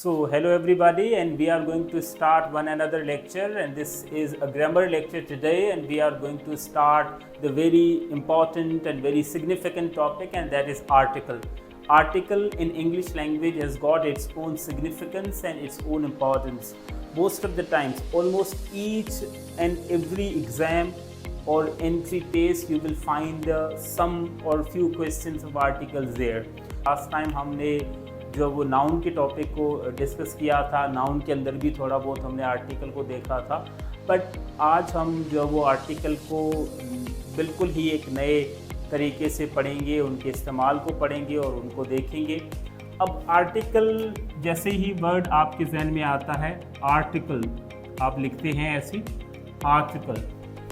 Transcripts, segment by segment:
So hello everybody, and we are going to start one another lecture, and this is a grammar lecture today, and we are going to start the very important and very significant topic, and that is article. Article in English language has got its own significance and its own importance. Most of the times, almost each and every exam or entry test, you will find some or few questions of articles there. Last time हमने जो वो noun के topic को discuss किया था, noun के अंदर भी थोड़ा बहुत हमने आर्टिकल को देखा था, बट आज हम जो वो आर्टिकल को बिल्कुल ही एक नए तरीके से पढ़ेंगे, उनके इस्तेमाल को पढ़ेंगे और उनको देखेंगे। अब आर्टिकल जैसे ही वर्ड आपके जहन में आता है, आर्टिकल आप लिखते हैं ऐसे आर्टिकल।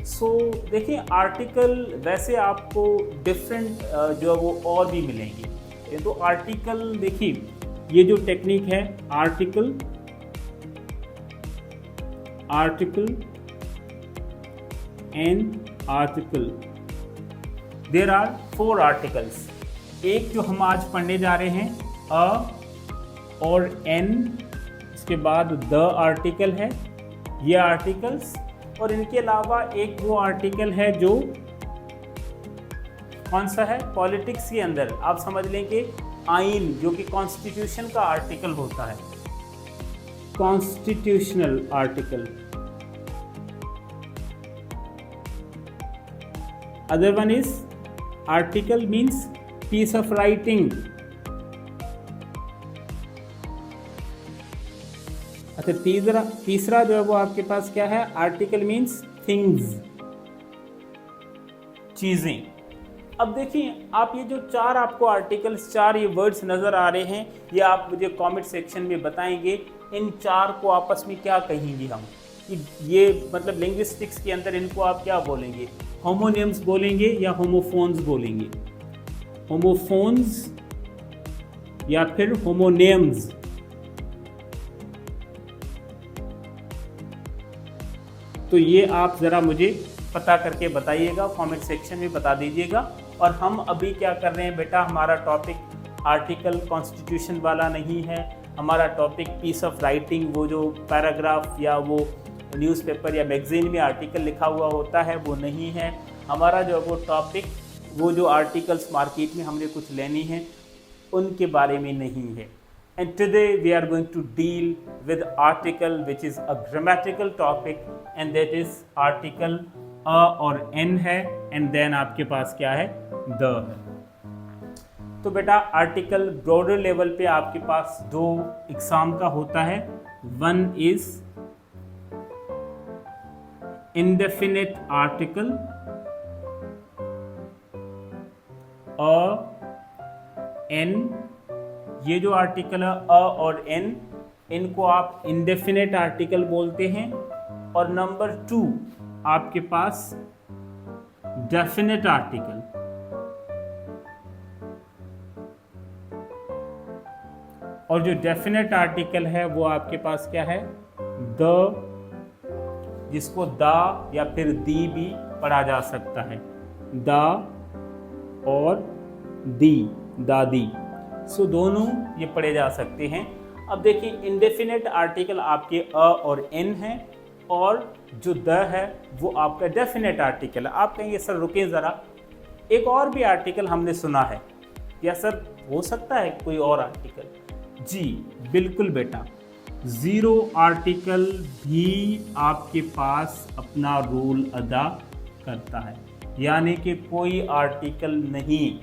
सो देखिए, आर्टिकल वैसे आपको डिफरेंट जो वो और भी मिलेंगे। तो आर्टिकल देखिए, ये जो टेक्निक है article and article, there are 4 articles. एक जो हम आज पढ़ने जा रहे हैं अ और एन, इसके बाद द आर्टिकल है, ये आर्टिकल्स, और इनके अलावा एक वो आर्टिकल है जो कौन सा है, पॉलिटिक्स के अंदर आप समझ लें कि आइन, जो कि कॉन्स्टिट्यूशन का आर्टिकल होता है, constitutional article. Other one is article means piece of writing. अच्छा, तीसरा जो है वो आपके पास क्या है, आर्टिकल मीन्स थिंग्स, चीजें। अब देखिए, आप ये जो 4 आपको आर्टिकल्स, 4 ये वर्ड्स नज़र आ रहे हैं, ये आप मुझे कमेंट सेक्शन में बताएंगे इन 4 को आपस में क्या कहेंगे हम, कि ये मतलब लिंग्विस्टिक्स के अंदर इनको आप क्या बोलेंगे, होमोनिम्स बोलेंगे या होमोफोन्स बोलेंगे, होमोफोन्स या फिर होमोनिम्स। तो ये आप ज़रा मुझे पता करके बताइएगा, कमेंट सेक्शन में बता दीजिएगा। और हम अभी क्या कर रहे हैं बेटा, हमारा टॉपिक आर्टिकल कॉन्स्टिट्यूशन वाला नहीं है, हमारा टॉपिक पीस ऑफ राइटिंग, वो जो पैराग्राफ या वो न्यूज़पेपर या मैगजीन में आर्टिकल लिखा हुआ होता है वो नहीं है। हमारा जो वो टॉपिक, वो जो आर्टिकल्स मार्केट में हमने कुछ लेनी है उनके बारे में नहीं है। And today we are going to deal with article which is a grammatical topic, and that is article a और n है, and then आपके पास क्या है, the है। तो बेटा आर्टिकल ब्रॉडर लेवल पे आपके पास 2 एग्जाम का होता है। One is indefinite article, a an, ये जो आर्टिकल है अ और एन, इनको आप इंडेफिनिट आर्टिकल बोलते हैं। और नंबर 2 आपके पास डेफिनिट आर्टिकल, और जो डेफिनेट आर्टिकल है वो आपके पास क्या है, द, जिसको दा या फिर दी भी पढ़ा जा सकता है, दा और दी, दादी। सो दोनों ये पढ़े जा सकते हैं। अब देखिए, इंडेफिनेट आर्टिकल आपके अ और एन है, और जो द है वो आपका डेफिनेट आर्टिकल है। आप कहेंगे सर रुकें ज़रा, एक और भी आर्टिकल हमने सुना है, या सर हो सकता है कोई और आर्टिकल? जी बिल्कुल बेटा, 0 आर्टिकल भी आपके पास अपना रोल अदा करता है, यानी कि कोई आर्टिकल नहीं।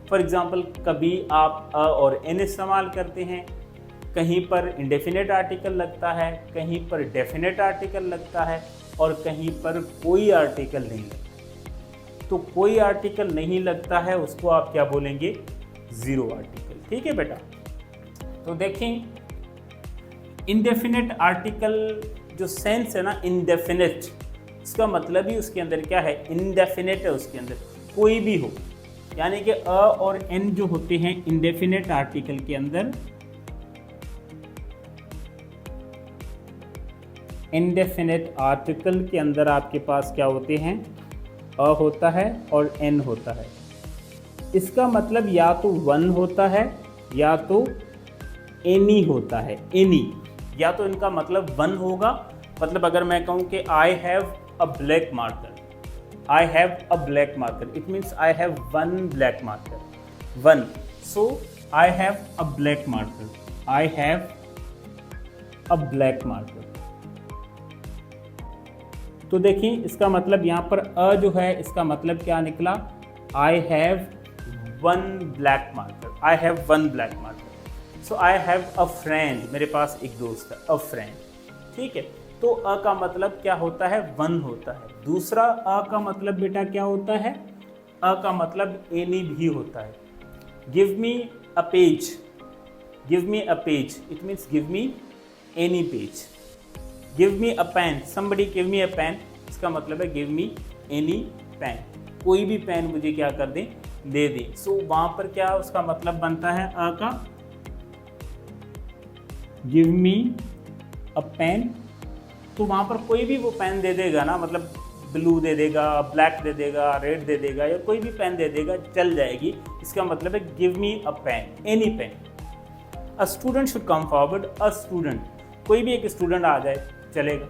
फॉर एग्ज़ाम्पल, कभी आप अ और एन इस्तेमाल करते हैं, कहीं पर इंडेफिनेट आर्टिकल लगता है, कहीं पर डेफिनेट आर्टिकल लगता है, और कहीं पर कोई आर्टिकल नहीं लगता। तो कोई आर्टिकल नहीं लगता है, उसको आप क्या बोलेंगे, 0 आर्टिकल। ठीक है बेटा। तो देखें, इंडेफिनेट आर्टिकल जो सेंस है ना, इंडेफिनेट, इसका मतलब ही उसके अंदर क्या है, इंडेफिनेट है, उसके अंदर कोई भी हो। यानी कि अ और एन जो होते हैं इंडेफिनेट आर्टिकल के अंदर, इंडेफिनेट आर्टिकल के अंदर आपके पास क्या होते हैं, अ होता है और एन होता है। इसका मतलब या तो 1 होता है या तो एनी होता है, एनी, या तो इनका मतलब वन होगा, मतलब अगर मैं कहूँ कि I have a black marker, I have a black marker. It means I have one black marker. One. So I have a black marker. I have a black marker. तो देखिए इसका मतलब यहाँ पर अ जो है इसका मतलब क्या निकला? I have one black marker. I have one black marker. So I have a friend. मेरे पास एक दोस्त है, a friend. ठीक है, तो अ का मतलब क्या होता है? वन होता है। दूसरा अ का मतलब बेटा क्या होता है? अ का मतलब एनी भी होता है। Give me a page, give me a page, it means give me any page. Give me a pen, somebody give me a pen, इसका मतलब है गिव मी एनी पेन, कोई भी पेन मुझे क्या कर दें, दे दें। सो वहाँ पर क्या उसका मतलब बनता है अ का? गिव मी अ पेन, तो वहाँ पर कोई भी वो पेन दे देगा ना, मतलब ब्लू दे देगा, ब्लैक दे देगा, रेड दे देगा, या कोई भी पेन दे देगा, चल जाएगी। इसका मतलब है give me a pen, any pen. A student should come forward, a student, कोई भी एक स्टूडेंट आ जाए चलेगा,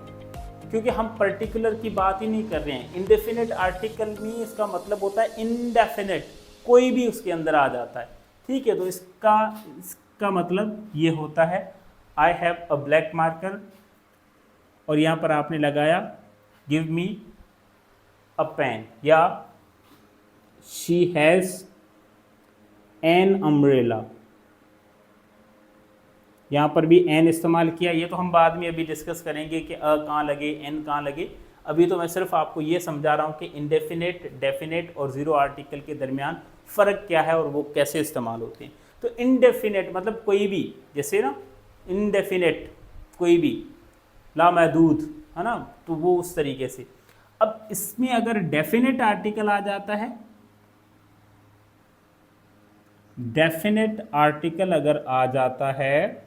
क्योंकि हम पर्टिकुलर की बात ही नहीं कर रहे हैं। इंडेफिनिट आर्टिकल में इसका मतलब होता है इनडेफिनिट, कोई भी उसके अंदर आ जाता है। ठीक है, तो इसका मतलब ये होता है I have a black marker, और यहाँ पर आपने लगाया गिव मी अ पेन, या शी हैज़ एन अम्ब्रेला, यहाँ पर भी एन इस्तेमाल किया। ये तो हम बाद में अभी डिस्कस करेंगे कि अ कहाँ लगे, एन कहाँ लगे। अभी तो मैं सिर्फ आपको ये समझा रहा हूँ कि इंडेफिनेट, डेफिनेट और ज़ीरो आर्टिकल के दरमियान फ़र्क क्या है और वो कैसे इस्तेमाल होते हैं। तो इंडेफिनेट मतलब कोई भी, जैसे ना इनडेफिनेट कोई भी, लामहदूद, है ना, तो वो उस तरीके से। अब इसमें अगर डेफिनेट आर्टिकल आ जाता है, डेफिनेट आर्टिकल अगर आ जाता है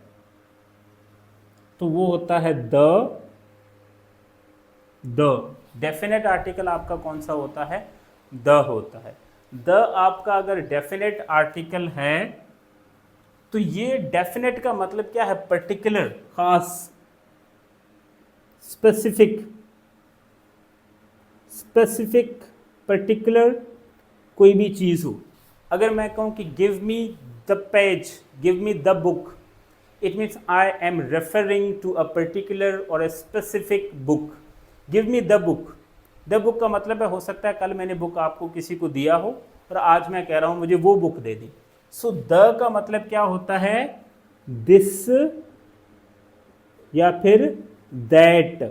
तो वो होता है द डेफिनेट आर्टिकल आपका कौन सा होता है? द होता है। द आपका अगर डेफिनेट आर्टिकल है तो ये डेफिनेट का मतलब क्या है? पर्टिकुलर, खास, स्पेसिफिक, पर्टिकुलर कोई भी चीज़ हो। अगर मैं कहूँ कि give me the page, give me the book, it means I am referring to a particular और a specific book. Give me the book, the book का मतलब है, हो सकता है कल मैंने बुक आपको किसी को दिया हो और आज मैं कह रहा हूँ मुझे वो book they the. So the का मतलब क्या होता है? दिस या फिर दैट।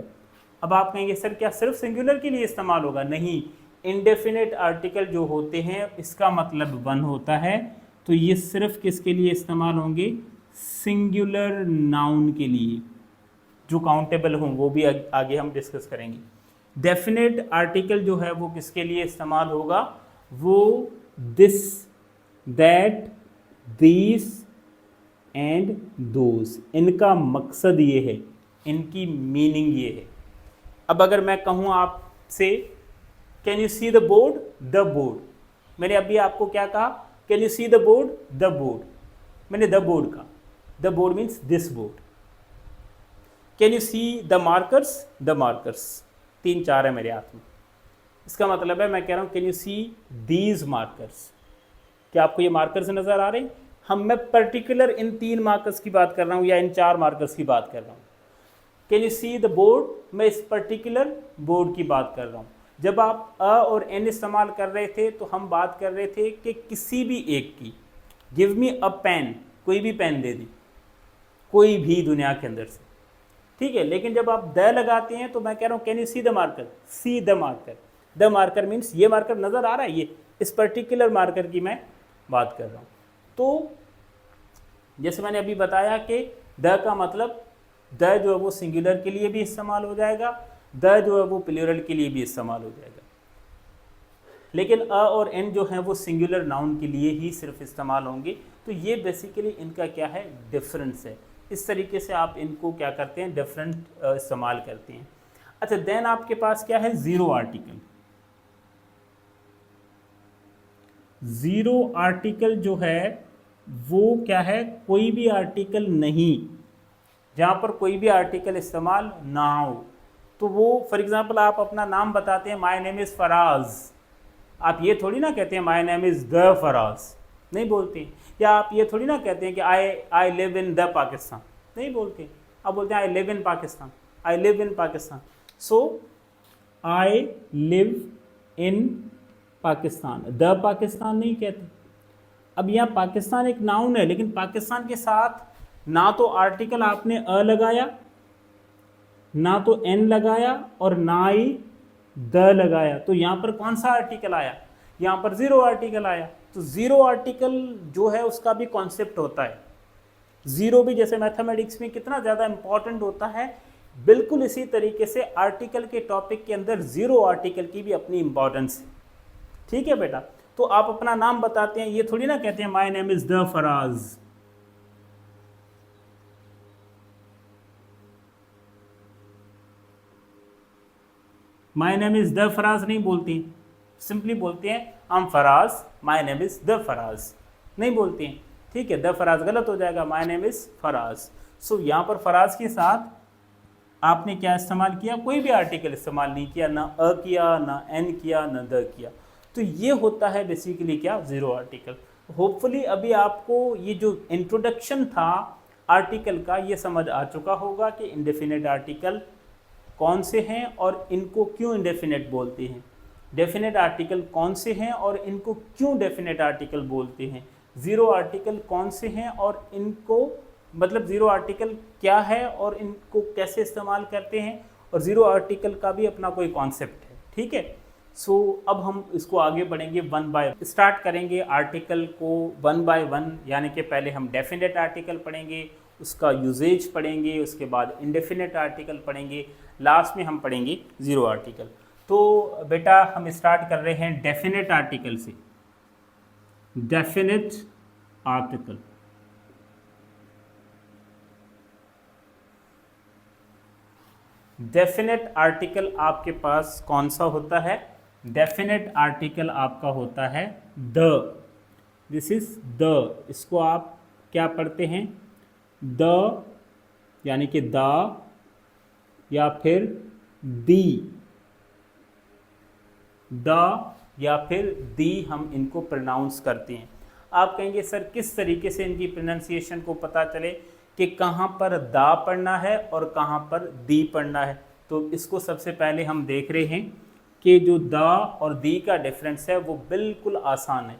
अब आप कहेंगे सर क्या सिर्फ सिंगुलर के लिए इस्तेमाल होगा? नहीं, इंडेफिनेट आर्टिकल जो होते हैं इसका मतलब वन होता है, तो ये सिर्फ किसके लिए इस्तेमाल होंगे? सिंगुलर नाउन के लिए, जो काउंटेबल हों, वो भी आगे हम डिस्कस करेंगे। डेफिनेट आर्टिकल जो है वो किसके लिए इस्तेमाल होगा? वो this, that, these and those, इनका मकसद ये है, इनकी मीनिंग ये है। अब अगर मैं कहूँ आपसे can you see the board, the board, मैंने अभी आपको क्या कहा? Can you see the board, the board, मैंने द बोर्ड कहा, the board means this board. Can you see the markers, the markers, 3-4 है मेरे हाथ में, इसका मतलब है मैं कह रहा हूँ can you see these markers, क्या आपको ये मार्कर्स नज़र आ रहे हैं? मैं पर्टिकुलर इन 3 मार्कर्स की बात कर रहा हूँ या इन 4 मार्कर्स की बात कर रहा हूँ। Can you see the board, मैं इस पर्टिकुलर बोर्ड की बात कर रहा हूँ। जब आप अ और एन इस्तेमाल कर रहे थे तो हम बात कर रहे थे कि किसी भी एक की, गिव मी अ पेन, कोई भी पेन दे दी, कोई भी दुनिया के अंदर से, ठीक है। लेकिन जब आप द लगाते हैं तो मैं कह रहा हूँ can you see the marker, see the marker, the marker means ये मार्कर नज़र आ रहा है, ये इस पर्टिकुलर मार्कर की मैं बात कर रहा हूँ। तो जैसे मैंने अभी बताया कि द का मतलब, द जो है वो सिंगुलर के लिए भी इस्तेमाल हो जाएगा, द जो है वो प्लूरल के लिए भी इस्तेमाल हो जाएगा, लेकिन अ और एन जो है वो सिंगुलर नाउन के लिए ही सिर्फ इस्तेमाल होंगे। तो ये बेसिकली इनका क्या है? डिफरेंस है। इस तरीके से आप इनको क्या करते हैं? डिफरेंट इस्तेमाल करते हैं। अच्छा, देन आपके पास क्या है? Zero article. ज़ीरो आर्टिकल जो है वो क्या है, कोई भी आर्टिकल नहीं, जहाँ पर कोई भी आर्टिकल इस्तेमाल ना हो। तो वो फॉर एग्जांपल आप अपना नाम बताते हैं, माय नेम इज़ फराज, आप ये थोड़ी ना कहते हैं my name is the Faraz, नहीं बोलते। या आप ये थोड़ी ना कहते हैं कि I live in the Pakistan, नहीं बोलते। आप बोलते हैं I live in Pakistan, I live in Pakistan. So I live in Pakistan, the Pakistan नहीं कहते। अब यहाँ पाकिस्तान एक नाउन है, लेकिन पाकिस्तान के साथ ना तो आर्टिकल आपने अ लगाया, ना तो एन लगाया, और ना ही द लगाया। तो यहाँ पर कौन सा आर्टिकल आया, यहाँ पर जीरो आर्टिकल आया। तो जीरो आर्टिकल जो है उसका भी कॉन्सेप्ट होता है, जीरो भी जैसे मैथमेटिक्स में कितना ज़्यादा इंपॉर्टेंट होता है, बिल्कुल इसी तरीके से आर्टिकल के टॉपिक के अंदर जीरो आर्टिकल की भी अपनी इंपॉर्टेंस है। ठीक है बेटा, तो आप अपना नाम बताते हैं, ये थोड़ी ना कहते हैं my name is the Faraz. My name is the Faraz नहीं बोलती, सिंपली बोलते हैं I am Faraz, my name is the Faraz, नहीं बोलते हैं। ठीक है, द फराज गलत हो जाएगा, माय नेम इज़ फराज। सो यहाँ पर फराज के साथ आपने क्या इस्तेमाल किया, कोई भी आर्टिकल इस्तेमाल नहीं किया, ना अ किया, ना एन किया, ना द किया। तो ये होता है बेसिकली क्या, जीरो आर्टिकल। होपफुली अभी आपको ये जो इंट्रोडक्शन था आर्टिकल का, ये समझ आ चुका होगा कि इंडेफिनेट आर्टिकल कौन से हैं और इनको क्यों इंडेफिनेट बोलते हैं, डेफिनेट आर्टिकल कौन से हैं और इनको क्यों डेफिनेट आर्टिकल बोलते हैं, ज़ीरो आर्टिकल कौन से हैं और इनको मतलब ज़ीरो आर्टिकल क्या है और इनको कैसे इस्तेमाल करते हैं, और ज़ीरो आर्टिकल का भी अपना कोई कॉन्सेप्ट है। ठीक है, सो अब हम इसको आगे बढ़ेंगे, वन बाय स्टार्ट करेंगे आर्टिकल को वन बाय वन। यानी कि पहले हम डेफिनेट आर्टिकल पढ़ेंगे, उसका यूजेज पढ़ेंगे, उसके बाद इंडेफिनेट आर्टिकल पढ़ेंगे, लास्ट में हम पढ़ेंगे ज़ीरो आर्टिकल। तो बेटा हम स्टार्ट कर रहे हैं डेफिनेट आर्टिकल से। डेफिनेट आर्टिकल, डेफिनेट आर्टिकल आपके पास कौन सा होता है, डेफिनेट आर्टिकल आपका होता है द, दिस इज द। इसको आप क्या पढ़ते हैं, द यानी कि द या फिर दी, द या फिर दी हम इनको प्रोनाउंस करते हैं। आप कहेंगे सर किस तरीके से इनकी प्रोनाउंसिएशन को पता चले कि कहाँ पर दा पढ़ना है और कहाँ पर दी पढ़ना है। तो इसको सबसे पहले हम देख रहे हैं कि जो दा और दी का डिफरेंस है वो बिल्कुल आसान है।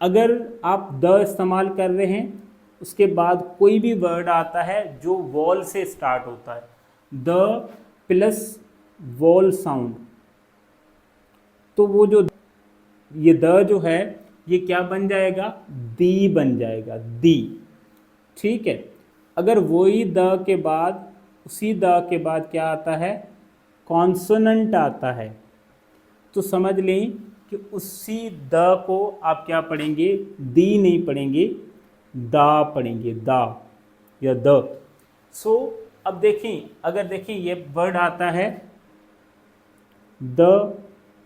अगर आप द इस्तेमाल कर रहे हैं, उसके बाद कोई भी वर्ड आता है जो वॉल से स्टार्ट होता है, द प्लस वॉल साउंड, तो वो जो ये द जो है ये क्या बन जाएगा, दी बन जाएगा, दी। ठीक है, अगर वही द के बाद, उसी द के बाद क्या आता है, कॉन्सोनेंट आता है, तो समझ लें कि उसी द को आप क्या पढ़ेंगे, दी नहीं पढ़ेंगे, दा पढ़ेंगे, दा या द। सो अब देखें, अगर देखें ये वर्ड आता है द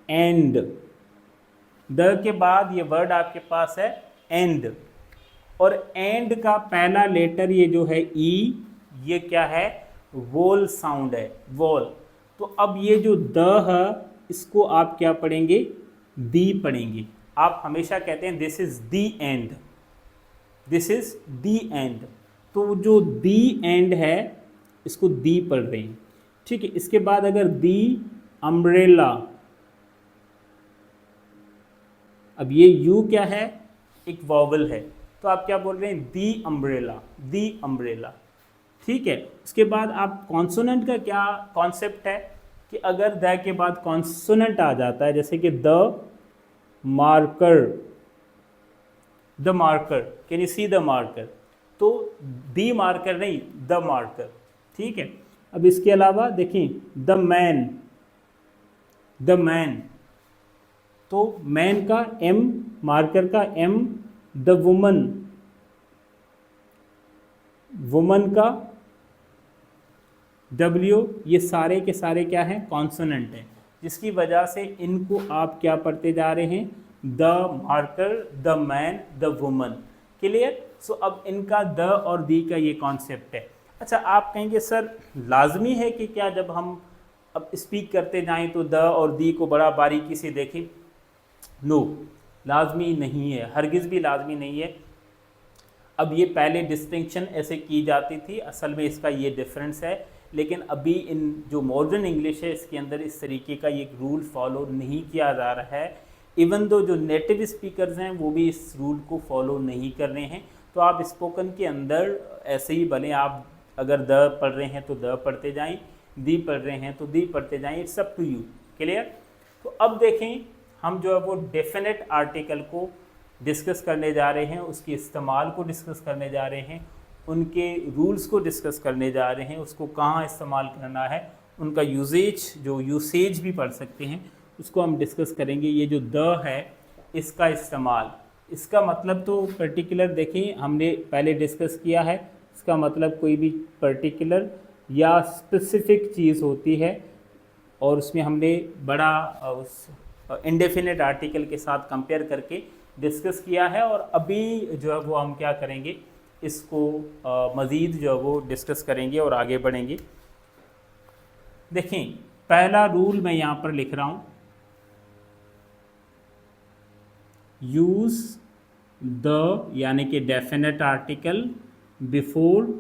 एंड, द के बाद ये वर्ड आपके पास है एंड, और एंड का पहला लेटर ये जो है ई, ये क्या है, वोल साउंड है, वोल। तो अब ये जो द है इसको आप क्या पढ़ेंगे, दी पढ़ेंगे। आप हमेशा कहते हैं this is the and, this is the and, तो जो दी एंड है इसको दी पढ़ रहे हैं। ठीक है, इसके बाद अगर दी अम्ब्रेला, अब ये यू क्या है, एक वॉवल है, तो आप क्या बोल रहे हैं, दी अम्ब्रेला, दी अम्ब्रेला। ठीक है, उसके बाद आप कॉन्सोनेंट का क्या कॉन्सेप्ट है कि अगर द के बाद कॉन्सोनेंट आ जाता है, जैसे कि the marker, the marker, can you see the marker, तो दी मार्कर नहीं, द मार्कर। ठीक है, अब इसके अलावा देखें द मैन, द मैन, तो मैन का एम, मार्कर का एम, द वुमन, वुमन का डब्ल्यू, ये सारे के सारे क्या हैं, कॉन्सोनेंट हैं, जिसकी वजह से इनको आप क्या पढ़ते जा रहे हैं, the marker, the man, the woman. Clear. So अब इनका द और दी का ये कॉन्सेप्ट है। अच्छा, आप कहेंगे सर लाजमी है कि क्या जब हम अब स्पीक करते जाएं तो द और दी को बड़ा बारीकी से देखें? नो, लाजमी नहीं है, हरगिज़ भी लाजमी नहीं है। अब ये पहले डिस्टिंक्शन ऐसे की जाती थी, असल में इसका ये डिफरेंस है, लेकिन अभी इन जो मॉडर्न इंग्लिश है इसके अंदर इस तरीके का ये रूल फॉलो नहीं किया जा रहा है। इवन दो जो नेटिव स्पीकर्स हैं वो भी इस रूल को फॉलो नहीं कर रहे हैं। तो आप स्पोकन के अंदर ऐसे ही भले आप अगर द पढ़ रहे हैं तो द पढ़ते जाएं, दी पढ़ रहे हैं तो दी पढ़ते जाएं, it's up to you. Clear. तो अब देखें हम जो है वो डेफिनेट आर्टिकल को डिस्कस करने जा रहे हैं, उसके इस्तेमाल को डिस्कस करने जा रहे हैं, उनके रूल्स को डिस्कस करने जा रहे हैं, उसको कहाँ इस्तेमाल करना है, उनका यूजेज, जो यूसेज भी पढ़ सकते हैं, उसको हम डिस्कस करेंगे। ये जो द है इसका इस्तेमाल, इसका मतलब तो पर्टिकुलर देखिए हमने पहले डिस्कस किया है, इसका मतलब कोई भी पर्टिकुलर या स्पेसिफिक चीज़ होती है और उसमें हमने बड़ा उस इंडेफिनेट आर्टिकल के साथ कंपेयर करके डिस्कस किया है। और अभी जो है वो हम क्या करेंगे, इसको मज़ीद जो है वो डिस्कस करेंगे और आगे बढ़ेंगे। देखें पहला रूल मैं यहाँ पर लिख रहा हूँ, यूज़ द यानी कि definite article before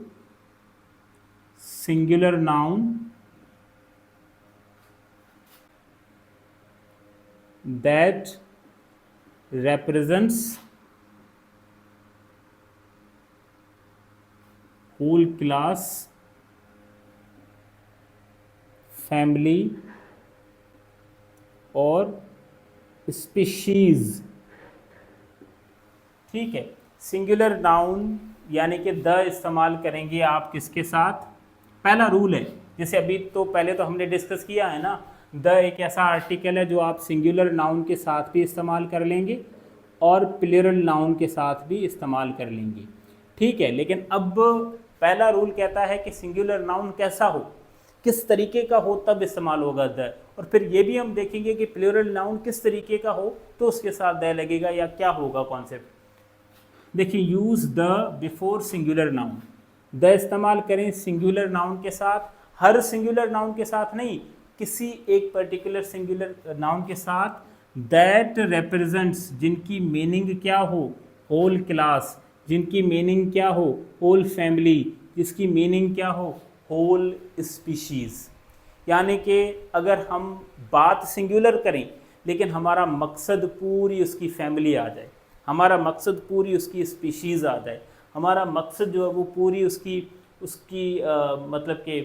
singular noun that represents whole class, family और species। ठीक है, सिंगुलर नाउन यानी कि द इस्तेमाल करेंगे आप किसके साथ? पहला रूल है, जैसे अभी तो पहले तो हमने डिस्कस किया है ना, द एक ऐसा आर्टिकल है जो आप सिंगुलर नाउन के साथ भी इस्तेमाल कर लेंगे और प्लूरल नाउन के साथ भी इस्तेमाल कर लेंगे। ठीक है, लेकिन अब पहला रूल कहता है कि सिंगुलर नाउन कैसा हो, किस तरीके का हो, तब इस्तेमाल होगा द। और फिर ये भी हम देखेंगे कि प्लूरल नाउन किस तरीके का हो तो उसके साथ द लगेगा या क्या होगा कॉन्सेप्ट। देखिए, use the before singular noun, the इस्तेमाल करें सिंगुलर नाउन के साथ, हर सिंगुलर नाउन के साथ नहीं, किसी एक पर्टिकुलर सिंगुलर नाउन के साथ, दैट रिप्रेजेंट्स जिनकी मीनिंग क्या हो, होल क्लास, जिनकी मीनिंग क्या हो, होल फैमिली, जिसकी मीनिंग क्या हो, होल स्पीशीज़। यानी कि अगर हम बात सिंगुलर करें लेकिन हमारा मकसद पूरी उसकी फैमिली आ जाए, हमारा मकसद पूरी उसकी स्पीशीज़ आ जाए, हमारा मकसद जो है वो पूरी उसकी मतलब कि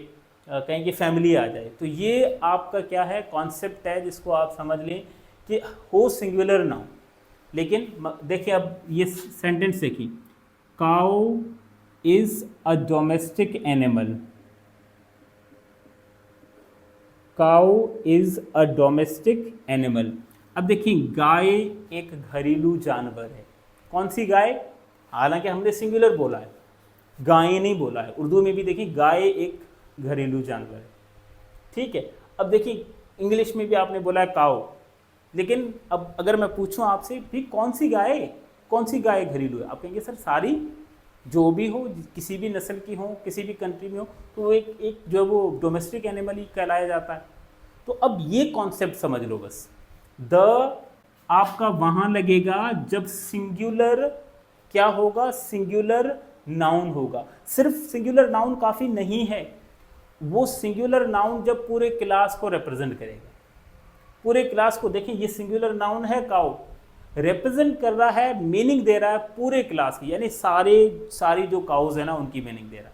कहें कि फैमिली आ जाए, तो ये आपका क्या है कॉन्सेप्ट है जिसको आप समझ लें कि हो सिंगुलर नाउन। लेकिन देखिए अब ये सेंटेंस देखिए, cow is a domestic animal, cow is a domestic animal. अब देखिए गाय एक घरेलू जानवर है। कौन सी गाय? हालांकि हमने सिंगुलर बोला है, गाय नहीं बोला है। उर्दू में भी देखिए गाय एक घरेलू जानवर है। ठीक है, अब देखिए इंग्लिश में भी आपने बोला है काउ, लेकिन अब अगर मैं पूछूं आपसे भी कौन सी गाय घरेलू है, आप कहेंगे सर सारी, जो भी हो, किसी भी नस्ल की हो, किसी भी कंट्री में हो, तो वो एक जो वो डोमेस्टिक एनिमल ही कहलाया जाता है। तो अब ये कॉन्सेप्ट समझ लो बस, द आपका वहां लगेगा जब सिंगुलर क्या होगा, सिंगुलर नाउन होगा। सिर्फ सिंगुलर नाउन काफ़ी नहीं है, वो सिंगुलर नाउन जब पूरे क्लास को रिप्रेजेंट करेगा, पूरे क्लास को। देखिए ये सिंगुलर नाउन है काउ, रिप्रेजेंट कर रहा है, मीनिंग दे रहा है पूरे क्लास की, यानी सारी जो काउज है ना उनकी मीनिंग दे रहा है।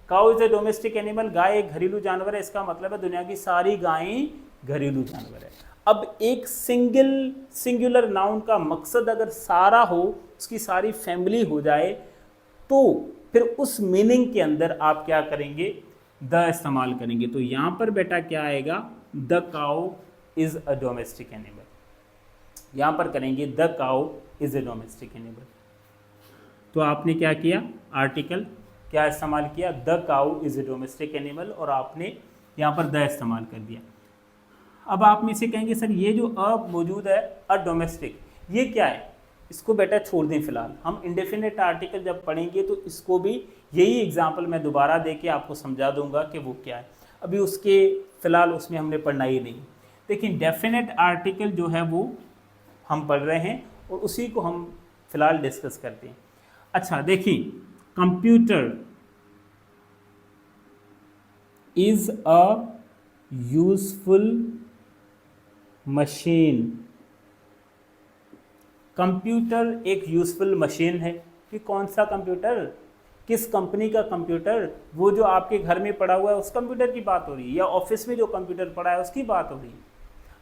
Cow is a domestic animal, गाय एक घरेलू जानवर है, इसका मतलब है दुनिया की सारी गायें घरेलू जानवर है। अब एक सिंगुलर नाउन का मकसद अगर सारा हो, उसकी सारी फैमिली हो जाए, तो फिर उस मीनिंग के अंदर आप क्या करेंगे, द इस्तेमाल करेंगे। तो यहाँ पर बेटा क्या आएगा, the cow is a domestic animal. यहाँ पर करेंगे the cow is a domestic animal. तो आपने क्या किया, आर्टिकल क्या इस्तेमाल किया, the cow is a domestic animal, और आपने यहाँ पर द इस्तेमाल कर दिया। अब आप में से कहेंगे सर ये जो अ मौजूद है, अ डोमेस्टिक, ये क्या है? इसको बेटा छोड़ दें फिलहाल, हम इंडेफिनेट आर्टिकल जब पढ़ेंगे तो इसको भी यही एग्जाम्पल मैं दोबारा दे के आपको समझा दूंगा कि वो क्या है। अभी उसके फिलहाल उसमें हमने पढ़ना ही नहीं। लेकिन डेफिनेट आर्टिकल जो है वो हम पढ़ रहे हैं और उसी को हम फिलहाल डिस्कस करते हैं। अच्छा देखिए, computer is a useful machine. Computer एक यूजफुल मशीन है कि कौन सा कंप्यूटर, किस कंपनी का कंप्यूटर, वो जो आपके घर में पड़ा हुआ है उस कंप्यूटर की बात हो रही है या ऑफिस में जो कंप्यूटर पड़ा है उसकी बात हो रही है।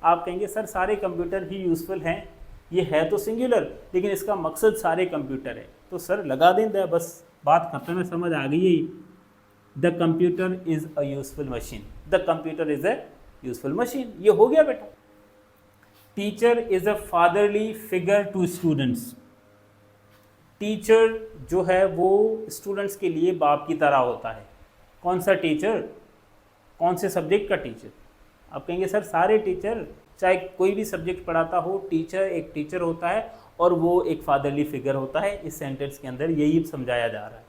आप कहेंगे सर सारे कंप्यूटर ही यूजफुल हैं, ये है तो सिंगुलर लेकिन इसका मकसद सारे कंप्यूटर है, तो सर लगा दें द, बस बात खत्म है, समझ आ गई है। The computer is a useful machine, the computer is a useful machine, ये हो गया बेटा। Teacher is a fatherly figure to students. Teacher जो है वो स्टूडेंट्स के लिए बाप की तरह होता है। कौन सा टीचर, कौन से सब्जेक्ट का टीचर? आप कहेंगे सर सारे टीचर, चाहे कोई भी सब्जेक्ट पढ़ाता हो, टीचर एक टीचर होता है और वो एक फादरली फिगर होता है। इस सेंटेंस के अंदर यही समझाया जा रहा है।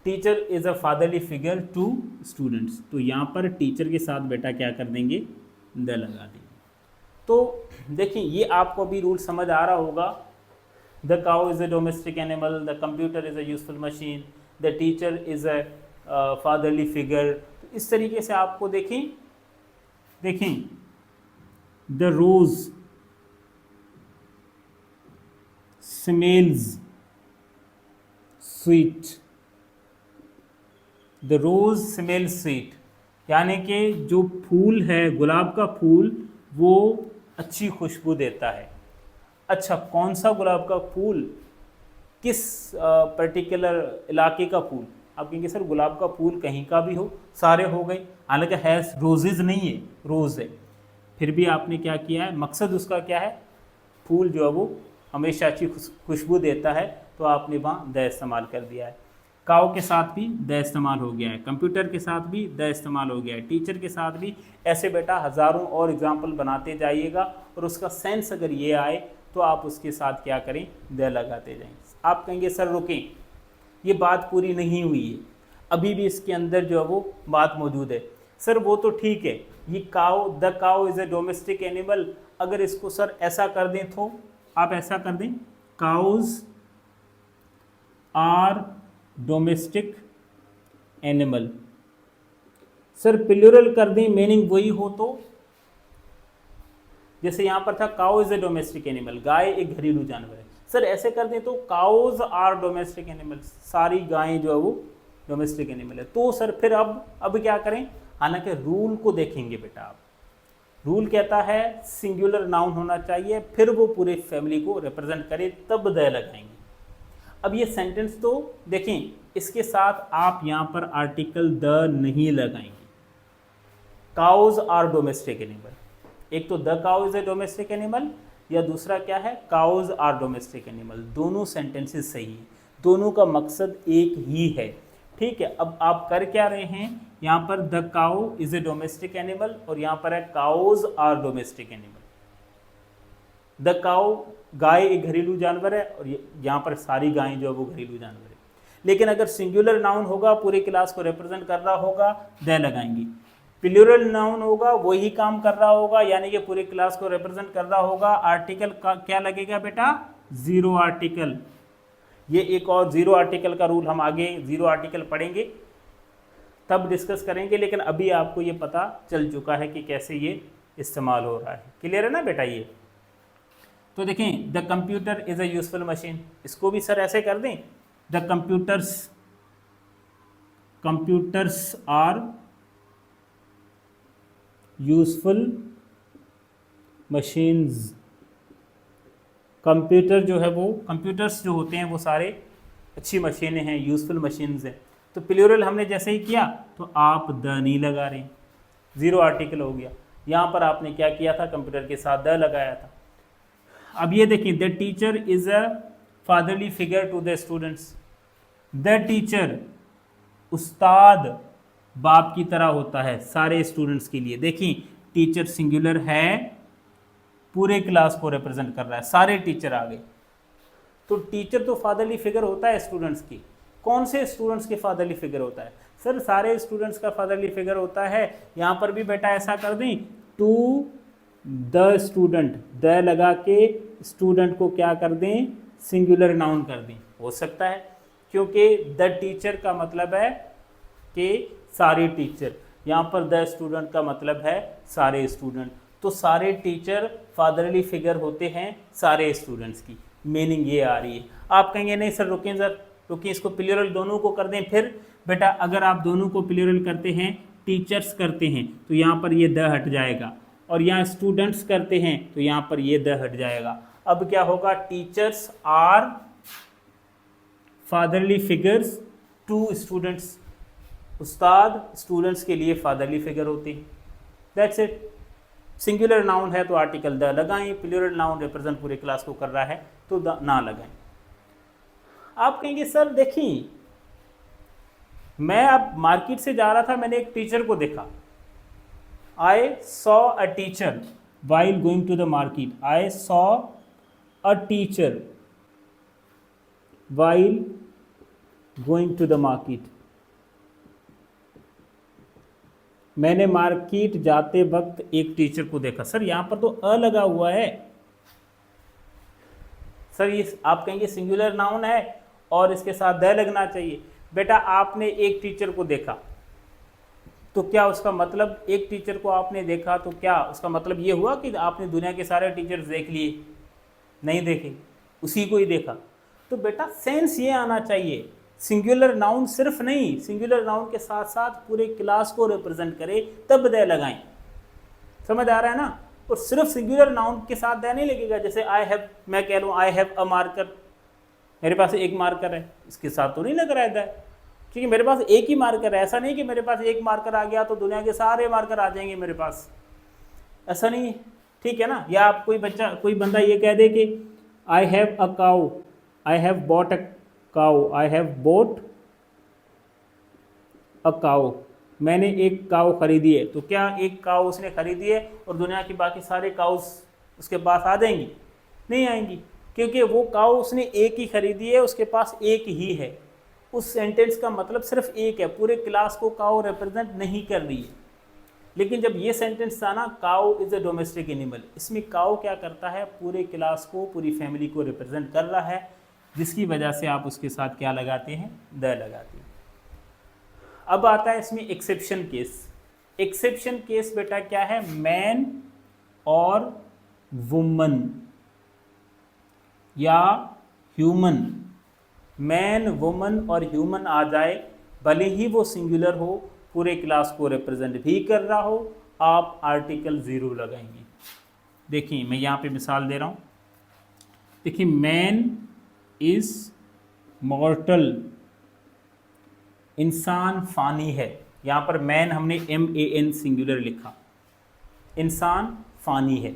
Teacher is a fatherly figure to students, तो यहाँ पर टीचर के साथ बेटा क्या कर देंगे, द लगा देंगे। तो देखिए ये आपको अभी रूल समझ आ रहा होगा। The cow is a domestic animal, the computer is a useful machine, the teacher is a fatherly figure. तो इस तरीके से आपको देखें the rose smells sweet, the rose smells sweet, यानी कि जो फूल है गुलाब का फूल वो अच्छी खुशबू देता है। अच्छा कौन सा गुलाब का फूल, किस पर्टिकुलर इलाके का फूल? आप कहेंगे सर गुलाब का फूल कहीं का भी हो, सारे हो गए, हालांकि है रोजेज नहीं है, रोज़ है, फिर भी आपने क्या किया है, मकसद उसका क्या है, फूल जो है वो हमेशा अच्छी खुशबू देता है, तो आपने वहाँ द इस्तेमाल कर दिया है। काव के साथ भी द इस्तेमाल हो गया है, कंप्यूटर के साथ भी द इस्तेमाल हो गया है, टीचर के साथ भी। ऐसे बेटा हज़ारों और एग्जाम्पल बनाते जाइएगा और उसका सेंस अगर ये आए तो आप उसके साथ क्या करें, द लगाते जाएं। आप कहेंगे सर रुकें, ये बात पूरी नहीं हुई है, अभी भी इसके अंदर जो है वो बात मौजूद है। सर वो तो ठीक है, ये काव, द काव इज़ ए डोमेस्टिक एनिमल, अगर इसको सर ऐसा कर दें तो आप ऐसा कर दें, cows are domestic animal. Sir plural कर दें, मीनिंग वही हो तो, जैसे यहाँ पर था cow is a domestic animal, गाय एक घरेलू जानवर है, सर ऐसे कर दें तो काउज आर डोमेस्टिक एनिमल, सारी गायें जो है वो डोमेस्टिक एनिमल है। तो सर फिर अब क्या करें, हालांकि रूल को देखेंगे बेटा आप, रूल कहता है सिंगुलर नाउन होना चाहिए, फिर वो पूरे फैमिली को रिप्रेजेंट करे, तब द लगाएंगे। अब ये सेंटेंस तो देखें, इसके साथ आप यहाँ पर आर्टिकल द नहीं लगाएंगे। काउज आर डोमेस्टिक एनिमल, एक तो the cow is a domestic animal या दूसरा क्या है, काउज आर डोमेस्टिक एनिमल। दोनों सेंटेंसेस सही है, दोनों का मकसद एक ही है, ठीक है। अब आप कर क्या रहे हैं, यहाँ पर the cow is a domestic animal और यहाँ पर है cows are domestic animal. The cow गाय एक घरेलू जानवर है और यहाँ पर सारी गायें जो है वो घरेलू जानवर है। लेकिन अगर सिंगुलर नाउन होगा, पूरे क्लास को रिप्रेजेंट कर रहा होगा, द लगाएंगे। प्लूरल नाउन होगा, वही काम कर रहा होगा, यानी कि पूरे क्लास को रिप्रेजेंट कर रहा होगा, आर्टिकल का क्या लगेगा बेटा, जीरो आर्टिकल। ये एक और जीरो आर्टिकल का रूल हम आगे जीरो आर्टिकल पढ़ेंगे तब डिस्कस करेंगे, लेकिन अभी आपको ये पता चल चुका है कि कैसे ये इस्तेमाल हो रहा है। क्लियर है ना बेटा ये? तो देखें, the computer is a useful machine, इसको भी सर ऐसे कर दें, the computers are useful machines. Computer जो है वो, कंप्यूटर्स जो होते हैं वो सारे अच्छी मशीनें हैं, यूजफुल मशीन्स हैं। तो प्लूरल हमने जैसे ही किया तो आप द नहीं लगा रहे, जीरो आर्टिकल हो गया। यहाँ पर आपने क्या किया था, कंप्यूटर के साथ द लगाया था। अब ये देखिए, the teacher is a fatherly figure to the students. The teacher, उस्ताद बाप की तरह होता है सारे स्टूडेंट्स के लिए। देखिए टीचर सिंगुलर है, पूरे क्लास को रिप्रेजेंट कर रहा है, सारे टीचर आ गए। तो टीचर तो फादरली फिगर होता है स्टूडेंट्स की। कौन से स्टूडेंट्स के फादरली फिगर होता है? सर सारे स्टूडेंट्स का फादरली फिगर होता है। यहाँ पर भी बेटा ऐसा कर दें, टू द स्टूडेंट, द लगा के स्टूडेंट को क्या कर दें, सिंगुलर नाउन कर दें। हो सकता है, क्योंकि द टीचर का मतलब है कि सारे टीचर, यहाँ पर द स्टूडेंट का मतलब है सारे स्टूडेंट, तो सारे टीचर फादरली फिगर होते हैं सारे स्टूडेंट्स की, मीनिंग ये आ रही है। आप कहेंगे नहीं सर रुकें सर, रुकिए इसको प्लूरल दोनों को कर दें। फिर बेटा अगर आप दोनों को प्लूरल करते हैं, टीचर्स करते हैं, तो यहाँ पर ये द हट जाएगा, और यहाँ स्टूडेंट्स करते हैं तो यहाँ पर ये द हट जाएगा। अब क्या होगा, teachers are fatherly figures to students, उस्ताद स्टूडेंट्स के लिए फादरली फिगर होते हैं। That's it. सिंगुलर नाउन है तो आर्टिकल द लगाएं, प्लूरल नाउन रिप्रेजेंट पूरे क्लास को कर रहा है तो द ना लगाएं। आप कहेंगे सर देखिए, मैं अब मार्केट से जा रहा था, मैंने एक टीचर को देखा, I saw a teacher while going to the market, I saw a teacher while going to the market। मैंने मार्केट जाते वक्त एक टीचर को देखा। सर यहाँ पर तो अ लगा हुआ है सर, ये आप कहेंगे सिंगुलर नाउन है और इसके साथ द लगना चाहिए। बेटा आपने एक टीचर को देखा तो क्या उसका मतलब, एक टीचर को आपने देखा तो क्या उसका मतलब ये हुआ कि आपने दुनिया के सारे टीचर्स देख लिए? नहीं देखे, उसी को ही देखा। तो बेटा सेंस ये आना चाहिए, सिंगुलर नाउन सिर्फ नहीं, सिंगुलर नाउन के साथ साथ पूरे क्लास को रिप्रेजेंट करे तब द लगाएं। समझ आ रहा है ना? और सिर्फ सिंगुलर नाउन के साथ द नहीं लगेगा। जैसे आई हैव, मैं कह लूँ आई हैव अ मार्कर, मेरे पास एक मार्कर है, इसके साथ तो नहीं लग रहा है द, क्योंकि मेरे पास एक ही मार्कर है। ऐसा नहीं कि मेरे पास एक मार्कर आ गया तो दुनिया के सारे मार्कर आ जाएंगे मेरे पास, ऐसा नहीं है, ठीक है ना? या आप कोई बंदा ये कह दे कि I have a cow, I have bought a cow, I have boat a cow, मैंने एक काउ खरीदी है। तो क्या एक काउ उसने खरीदी है और दुनिया की बाकी सारे काउस उसके पास आ जाएंगी? नहीं आएंगी, क्योंकि वो काउ उसने एक ही खरीदी है, उसके पास एक ही है। उस सेंटेंस का मतलब सिर्फ एक है, पूरे क्लास को काउ रिप्रेजेंट नहीं कर रही है। लेकिन जब ये सेंटेंस था ना, cow is a domestic animal, इसमें काउ क्या करता है, पूरे क्लास को, पूरी फैमिली को रिप्रेजेंट कर रहा है, जिसकी वजह से आप उसके साथ क्या लगाते हैं, द लगाते हैं। अब आता है इसमें एक्सेप्शन केस। एक्सेप्शन केस बेटा क्या है, मैन और वुमन या ह्यूमन, मैन वुमन और ह्यूमन आ जाए, भले ही वो सिंगुलर हो, पूरे क्लास को रिप्रेजेंट भी कर रहा हो, आप आर्टिकल ज़ीरो लगाएंगे। देखिए मैं यहाँ पे मिसाल दे रहा हूँ, देखिए मैन इज मॉर्टल, इंसान फानी है। यहाँ पर मैन हमने MAN सिंगुलर लिखा, इंसान फानी है।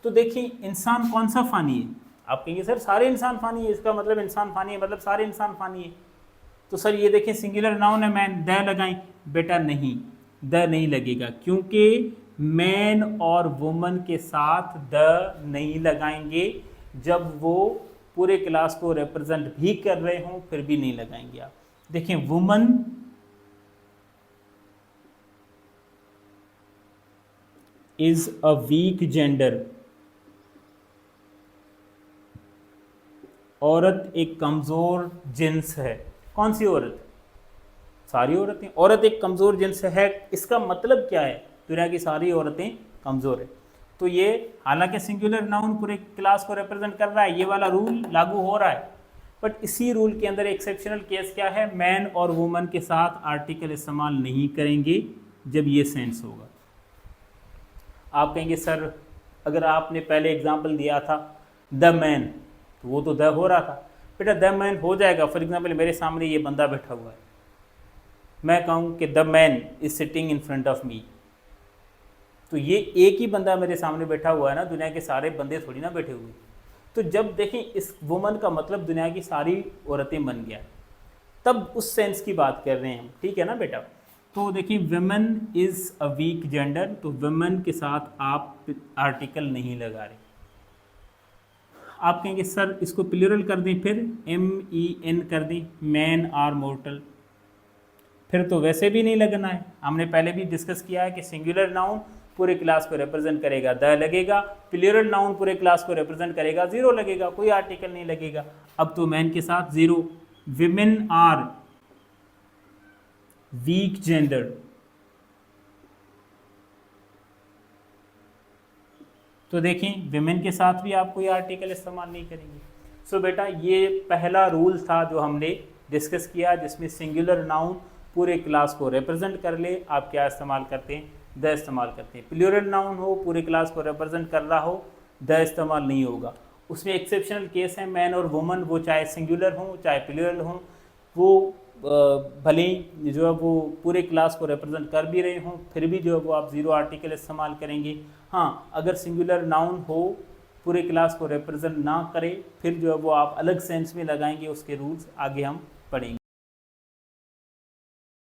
तो देखिए इंसान कौन सा फानी है? आप कहेंगे सर सारे इंसान फानी है, इसका मतलब इंसान फानी है मतलब सारे इंसान फानी है। तो सर ये देखिए सिंगुलर नाउन है मैन, द लगाएं। बेटा नहीं, द नहीं लगेगा, क्योंकि मैन और वुमन के साथ द नहीं लगाएंगे। जब वो पूरे क्लास को रिप्रेजेंट भी कर रहे हों फिर भी नहीं लगाएंगे आप। देखिए woman is a weak gender, औरत एक कमज़ोर जिन्स है। कौन सी औरत? सारी औरतें। औरत एक कमज़ोर जिन्स है, इसका मतलब क्या है, दुनिया की सारी औरतें कमज़ोर है। तो ये हालांकि सिंगुलर नाउन पूरे क्लास को रिप्रेजेंट कर रहा है, ये वाला रूल लागू हो रहा है, बट इसी रूल के अंदर एक्सेप्शनल केस क्या है, मैन और वुमन के साथ आर्टिकल इस्तेमाल नहीं करेंगे जब ये सेंस होगा। आप कहेंगे सर अगर आपने पहले एग्जाम्पल दिया था द मैन, तो वो तो द हो रहा था। बेटा द मैन हो जाएगा, फॉर एग्जाम्पल मेरे सामने ये बंदा बैठा हुआ है, मैं कहूँ कि the man is sitting in front of me, तो ये एक ही बंदा मेरे सामने बैठा हुआ है ना, दुनिया के सारे बंदे थोड़ी ना बैठे हुए। तो जब देखें इस वुमन का मतलब दुनिया की सारी औरतें बन गया, तब उस सेंस की बात कर रहे हैं हम, ठीक है ना बेटा। तो देखिए women is a weak gender, तो वुमेन के साथ आप आर्टिकल नहीं लगा रहे। आप कहेंगे सर इसको प्लूरल कर दें, फिर MEN कर दें, मैन आर मोर्टल, फिर तो वैसे भी नहीं लगना है। हमने पहले भी डिस्कस किया है कि सिंगुलर नाउन पूरे क्लास को रिप्रेजेंट करेगा, द लगेगा, प्लूरल नाउन पूरे क्लास को रिप्रेजेंट करेगा, जीरो लगेगा, कोई आर्टिकल नहीं लगेगा। अब तो मैन के साथ zero. Women are weak gender, तो देखें विमेन के साथ भी आप कोई आर्टिकल इस्तेमाल नहीं करेंगे। सो बेटा ये पहला रूल था जो हमने डिस्कस किया, जिसमें सिंगुलर नाउन पूरे क्लास को रिप्रेजेंट कर ले, आप क्या इस्तेमाल करते हैं, द इस्तेमाल करते हैं। प्लूरल नाउन हो, पूरे क्लास को रिप्रेजेंट कर रहा हो, द इस्तेमाल नहीं होगा। उसमें एक्सेप्शनल केस है, मैन और वुमन, वो चाहे सिंगुलर हो चाहे प्लूरल हो, वो भले ही जो है वो पूरे क्लास को रिप्रेजेंट कर भी रहे हों, फिर भी जो है वो आप जीरो आर्टिकल इस्तेमाल करेंगे। हाँ, अगर सिंगुलर नाउन हो, पूरे क्लास को रिप्रेजेंट ना करे, फिर जो है वो आप अलग सेंस में लगाएंगे, उसके रूल्स आगे हम पढ़ेंगे।